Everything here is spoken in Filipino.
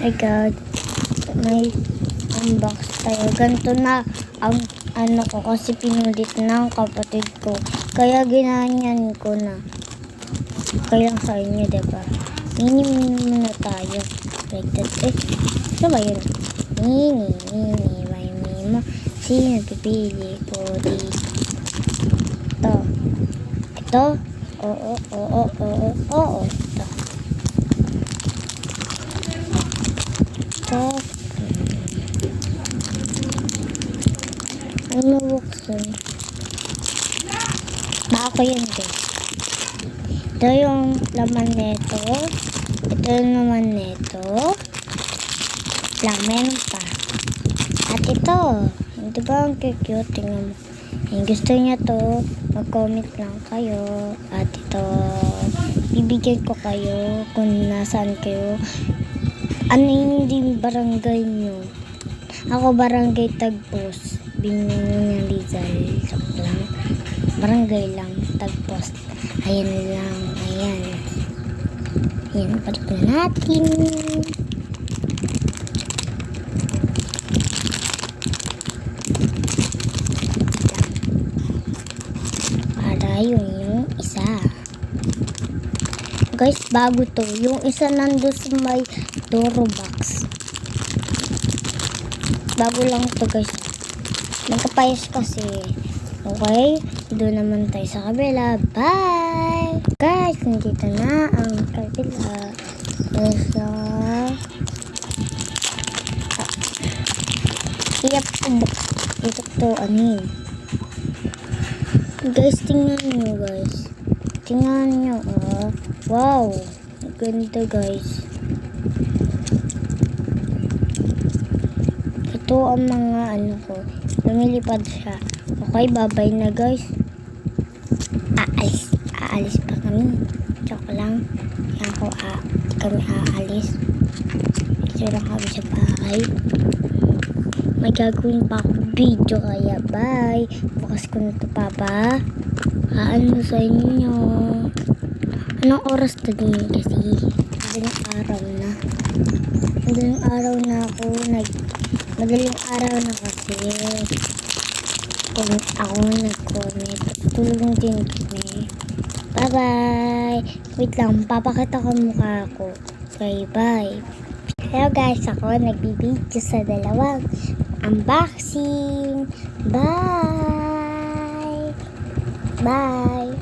My God, may unbox tayo. Ganito na ang ano ko kasi pinulit ng kapatid ko. Kaya ginanyan ko na. Kaya sa inyo, diba? Mini muna tayo. Like that. Ano ba yun? Mini, may mimo. Sino pipili ko dito? Ito? Oo. Ito. Ano buksan? Baka ko yun guys. Ito yung laman nito. Ito naman nito. Lang, meron pa. At ito. Di ba ang cute? Tingnan mo. Yung gusto niya to, mag-comment lang kayo. At ito, bibigyan ko kayo kung nasaan kayo. Ano yung barangay nyo? Ako barangay Tagpos. Binyang niya Rizal. Joke lang. Barangay lang. Tagpos. Ayan lang. Ayan. Ayan. Balik na natin. Para yung isa. Guys, bago to. Yung isa nandun sa may Doro box. Bago lang to guys. Nagkapayos kasi. Okay? Doon naman tayo sa kabila. Bye! Guys, nandito na ang kabila. Yep. Ito to, anin. Guys, tingnan nyo guys. Tingnan nyo, oh. Wow! Ganda guys. Ito ang mga ano ko. Lumilipad siya. Okay, bye-bye na guys. Aalis pa kami. Joke lang. Yan ko, kami aalis. Ito lang kami sa bahay. May gagawin pa ako video kaya bye. Bukas ko na ito papa. Ano sa inyo? Anong oras na din kasi? Madaling araw na. Madaling araw na ako. Madaling araw na kasi. Kung ako nag-comment. Tulong din kami. Bye-bye. Wait lang. Papakita ko mukha ko. Okay, bye. Hello guys. Ako nagbibideo sa dalawang unboxing. Bye. Bye.